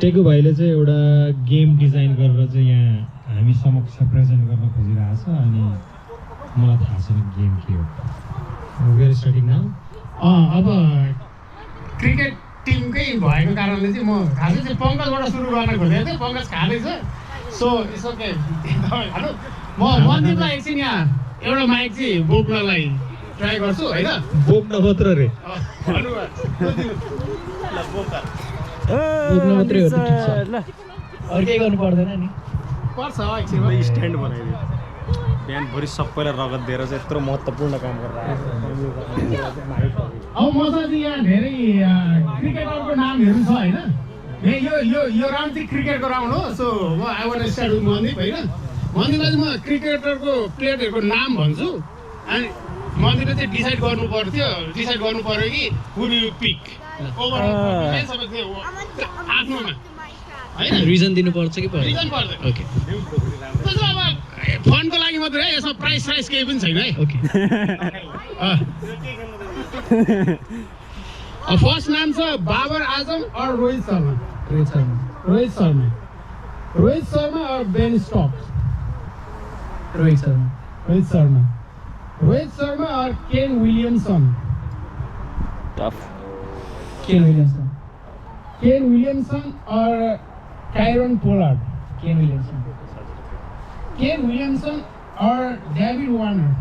टेकु भाइले चाहिँ एउटा गेम डिजाइन गरेर चाहिँ यहाँ हामी समक्ष प्रेजेन्ट गर्न खोजिरहेको छ अनि मलाई थाहा छैन गेम के हो। We're starting now. अब क्रिकेट टिमकै भएको कारणले चाहिँ म खासै चाहिँ पङ्कजबाट सुरु गर्न खोजेको थिएँ। पङ्कज खाँदैछ सो यसो के हेलो म मन्दिरलाई एकछिन यहाँ एउटा माइक चाहिँ बोक्नलाई ट्राई गर्छु होइन। बोक्न मात्र रे बोक्न मात्रै हो त ठिक छ ल अरु केही गर्नु पर्दैन नि पर्छ एकछिनमा स्ट्यान्ड बनाइदियो बिहानभरि सबैलाई रगत दिएर चाहिँ यत्रो महत्त्वपूर्ण काम गरेर अब मसँग चाहिँ यहाँ धेरै क्रिकेटरको नामहरू छ होइन। यो राउन्ड चाहिँ क्रिकेटको राउन्ड हो। सो म I want start with Mandip होइन। मन्दिपलाई चाहिँ म क्रिकेटरको प्लेयरहरूको नाम भन्छु अनि मन्दिरले चाहिँ डिसाइड गर्नु पऱ्यो कि हु यु पिक ओभरअल सबै थियो आफ्नोमा होइन। रिजन दिनुपर्छ कि पर्दैन? रिजन पर्दैन। ओके त्यसो अब फनको लागि मात्रै है, यसमा प्राइस केही पनि छैन है। ओके फर्स्ट नाम छ बाबर आजम और रोहित शर्मा। रोहित शर्मा और बेन स्टोक्स। रोहित शर्मा और Kane Williamson. Tough Kane Williamson और टायरन पोलार्ड। केन विलियमसन और डेविड वार्नर।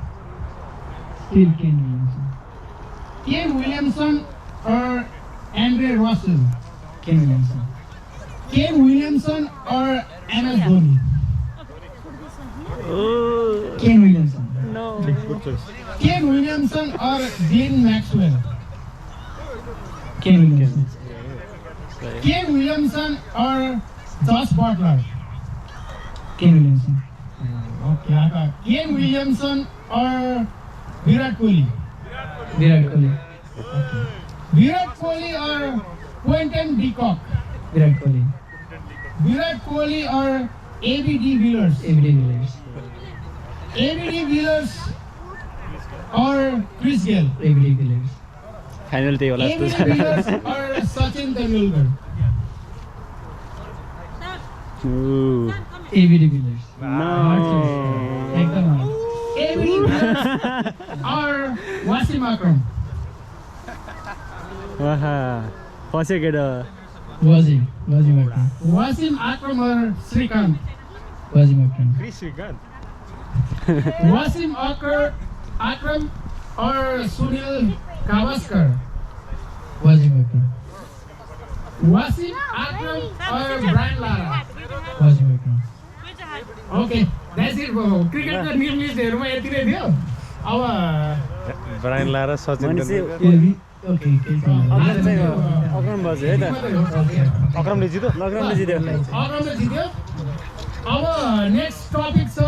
केन विलियमसन और एंड्रे रसल। केन विलियमसन और एमएस धोनी। केन विलियमसन और डीन मैक्सवेल। केन विलियमसन और जॉस बटलर। केन विलियमसन और विराट कोहली। विराट कोहली और क्विंटन डीकॉक। विराट कोहली और एबी डिविलियर्स। और क्रिस गेल। फाइनल त्यही होला जस्तो छ। और सचिन तेंदुलकर। एबी डिविलियर्स एकदम एबी डिविलियर्स और वासिम अकरम। फस्यो केटा वासिम अकरम और श्रीकांत। वासिम अकरम और सुनील गावस्कर। वासिम अकरम और Brian Lara. Okay that's it bro. क्रिकेटको नियम लिस्टहरुमा यति नै थियो। अब ब्रायन लारा सचिन अक्रम बज्यो है त अक्रमले जित्यो। अब नेक्स्ट टपिक छ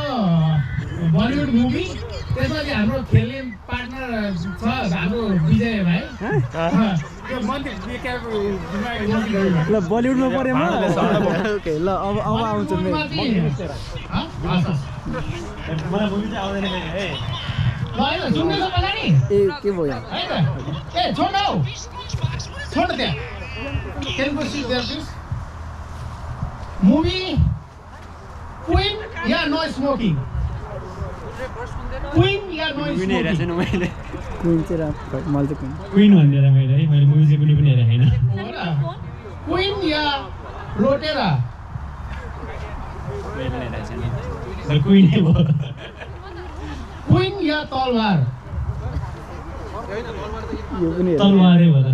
बलिउड मुभी। त्यसमा चाहिँ हाम्रो खेल्ने पार्टनर छ हाम्रो विजय भाइ। ल बलिउडमा परे म ओके ल अब आउँछ मलाई मुभी चाहिँ आउँदैन है। ल हैन सुन्नु त पछाडी ए के भयो है त ए छोड त्यहाँ can you see there please movie Queen yeah no smoking Queen yeah no smoking कुइन चाहिँ मैले क्वीन भन्दिएर मैले मुभी चाहिँ कुनै पनि हेरेको छैन। हो र Queen या रोटेरा क्वीन नै भयो। Queen या तलवार तलवारै भयो।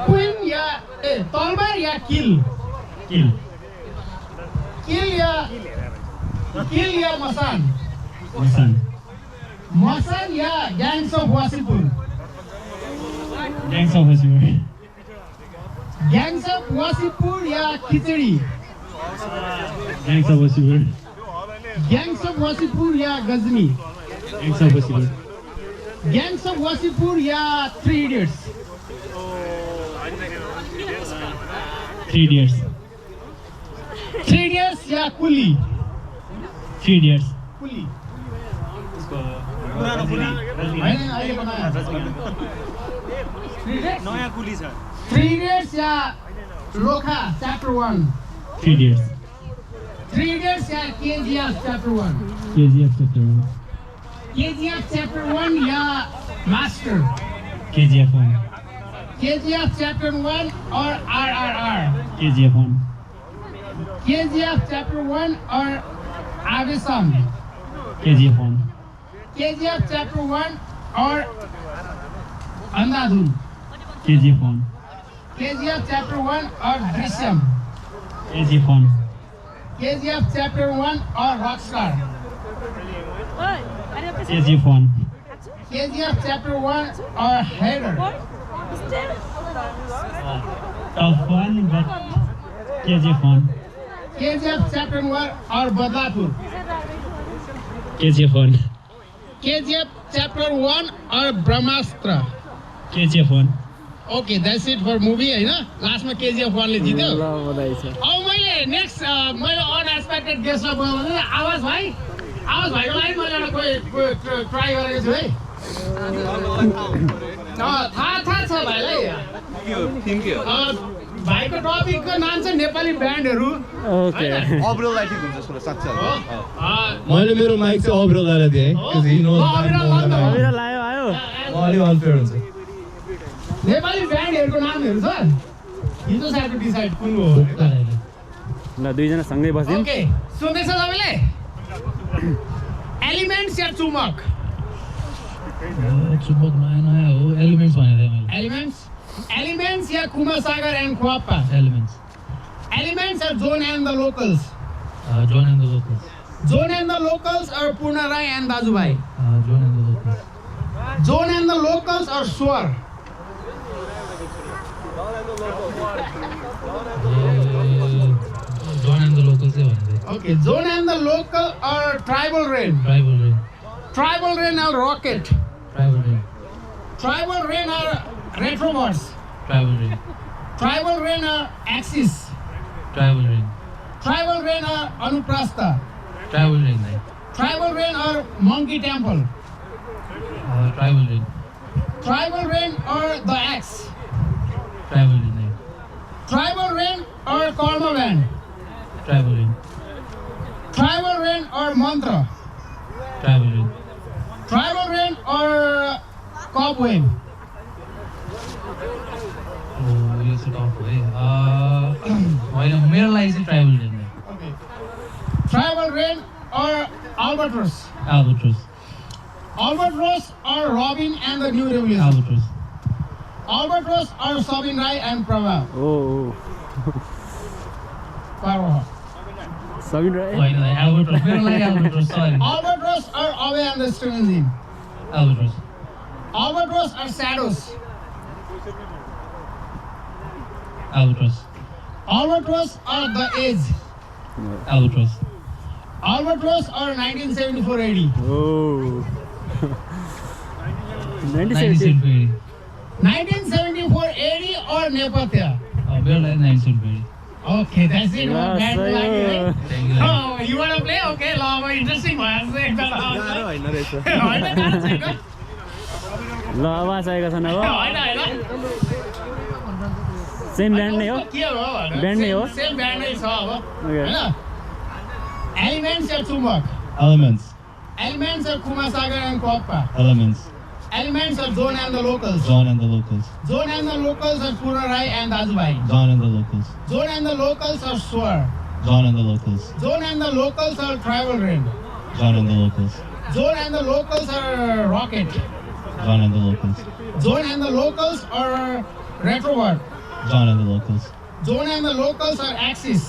Queen या तलवार या किल या मसान या gangs of Wasseypur. Gangs of Wasseypur या खिचड़ी। गैंग्स ऑफ वासीपुर या गजनी। गैंग्स ऑफ वासीपुर या 3 इडियट्स। 3 इडियट्स या कुली। 3 इडियट्स कुली नयाँ कुली छ। Three Idiots या लोखा chapter 1. 3 Idiots. Three Idiots या KGF chapter 1. KGF chapter 1. KGF chapter 1 या Master. KGF 1. KGF chapter 1 और RRR. KGF 1. KGF chapter 1 और Avesam. KGF 1. KGF chapter 1 और Andhadhun. KGF 1. KGF chapter 1 और Drishyam. KGF 1. KGF chapter 1 और Rockstar. KGF 1. KGF chapter 1 और Hater. Tough one, but KGF 1. KGF chapter 1 और Badlapur. KGF 1. KGF chapter 1 और Brahmastra. KGF 1. Okay, that's it for movie है ना? Last में KGF 1 ले जीते हो? अब मैले next मैले unexpected guest लाई बोलाउनु भने आवाज भाइको लागि मैले एउटा कोही ट्राई गरेको छु है। थाहा छ भाइलाई। भाइको टपिकको नाम चाहिँ नेपाली ब्यान्डहरू। ओके अब्रोलाई ठिक हुन्छ जस्तो लाग्छ मैले मेरो माइक चाहिँ अब्रोलाई दिएँ because he knows that more than I do। अबिर लायो आयो अलि अनफेयर हुन्छ। नेपाली ब्यान्डहरूको नामहरू छ? You just have to decide कुन हो। ल दुईजना सँगै बस्यौँ ओके, सुन्दैछ तपाईँले? एलिमेन्ट्स या चुमक? चुम्बक नयाँ हो एलिमेन्ट्स भनेको थिएँ मैले। Elements या Kumasagar and Khwopa? Elements Elements are Zone and the Locals. John and the Locals Zone and the Locals are Purna Rai and Daju Bhai. John and the Locals Zone and the Locals are Swar. John and the locals चाहिँ भनेको थिएँ। Okay, Zone and the Local are Tribal Rain. Tribal rain Tribal Rain are Rocket. Tribal rain Tribal Rain are Retrobots. Tribal rain Tribal Rain are Axis. Tribal rain Tribal Rain are Anuprastha. Tribal Rain है Tribal Rain are Monkey Temple. Tribal rain Tribal Rain are the Axe. Tribal Rain है Tribal Rain are Karma Band. Tribal rain Tribal Rain are Mantra. Tribal rain Tribal Rain are Cobweb. यो चाहिँ tough हो है होइन मेरो लागि चाहिँ Tribal Rain है Okay. Tribal Rain are Albatross. Albatross Albatross are Robin and the New Revolution. Albatross Albatross are Sabin Rai and Prabha. ओ Prabha. सबिन राई होइन एल्बट्रोस मेरो लागि Albatross sorry Albatross are Ave and the Stringzin. Albatross Albatross are Shadows. Albatross Albatross are the Edge. Albatross Albatross are 1974 AD. ओ 97 1974 AD or Nepatya. मेरो लागि 1970 Okay, that's it. Yeah, Bad so luck, right? Thank you. Oh, you want to play? Okay, ल अब interesting भयो होइन रहेछ होइन गाह्रो छैन ल आवाज आएका छन् अब होइन सेम ब्यान्ड नै हो के हो ब्यान्ड नै हो सेम ब्यान्ड नै छ अब Okay. हैन एलिमेन्ट्स या चुम्बक Elements. Elements are Kumasagar and Khwopa Elements. Elements are John and the Locals John and the locals. John and the Locals are Purna Rai and Daju Bhai John and the locals. John and the Locals are Swar John and the locals. John and the Locals are Tribal Rain John and the locals. John and the Locals are Rocket John and the locals. John and the Locals are रेट्रोवर्ड John and the locals. John and the Locals are Axis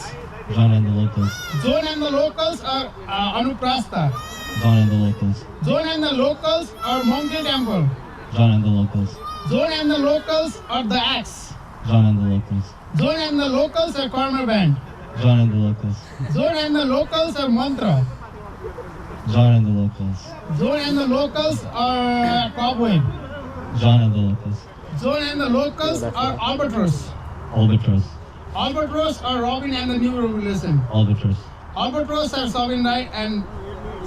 John and the locals. John and the Locals are Anuprastha John and the locals. John and the Locals are Monkey Temple John and the locals. John and the Locals are the X John and the locals. John and the Locals are Corner Band John and the locals. John and the Locals are Mantra John and the locals. John and the Locals are Cobweb John and the locals. John and the Locals are Albatross Albatross. Albatross are Robin and the New Revolution. Albatross. Albatross are Sabin Rai and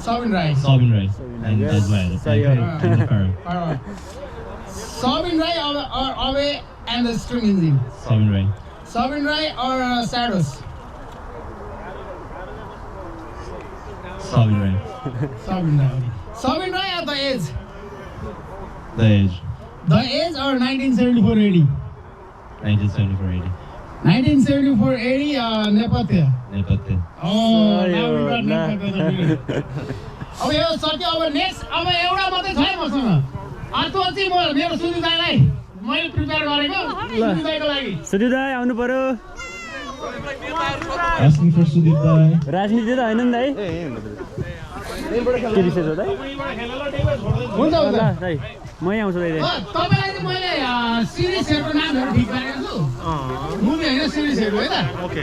Sabin Rai. Sabin Rai. And that's right. Sorry, And the Pharaoh. Sabin Rai are Ave and the string engine. Sabin Rai. Sabin Rai or Shadows? Sabin Rai. Sabin Rai. Sabin Rai or The Edge? The Edge. The Edge or 1974 AD? 1974 80. 1974 AD Nepatya. Nepatya. Oh, now we got Nepatya. अब यो सक्यो अब next अब एउटा मात्रै छ है मसँग अर्को चाहिँ म मेरो सुनिल दाइलाई मैले प्रिपेयर गरेको सुनिल दाइको लागि सुदीप दाई आउनु पर्यो Asking for Sudip Dai. राजनीति त होइन नि दाई के विषय हो दाई हुन्छ ल हुन्छ दाई मै आउँछु दाइ तपाईलाई चाहिँ मैले सिरिजहरुको नामहरु ठिक गरेको छु मुभी हैन सिरिजहरु है त ओके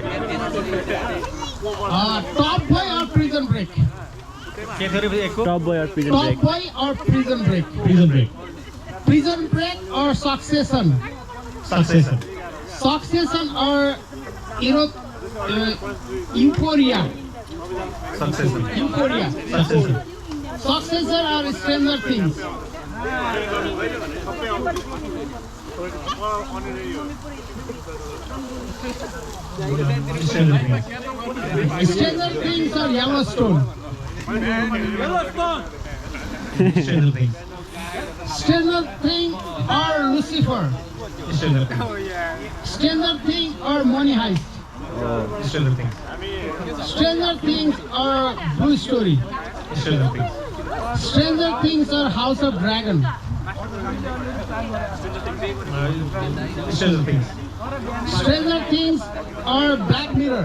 टप बोय और प्रिजन ब्रेक के थियो रे एकको टप बोय और प्रिजन टप ब्रेक बोय और Prison Break Prison Break. Prison Break और सक्सेसन Successor. सक्सेसन और Euphoria Succession Euphoria Successor. Succession और Stranger Things Stranger Things. Stranger Things और Yellowstone Stranger Things. Stranger Thing और Lucifer Stranger Things. Stranger Thing और Money Heist Stranger Things. Stranger Things और Blue Story Stranger Things. Stranger Things और house of dragon Stranger Things. Stranger Things और black mirror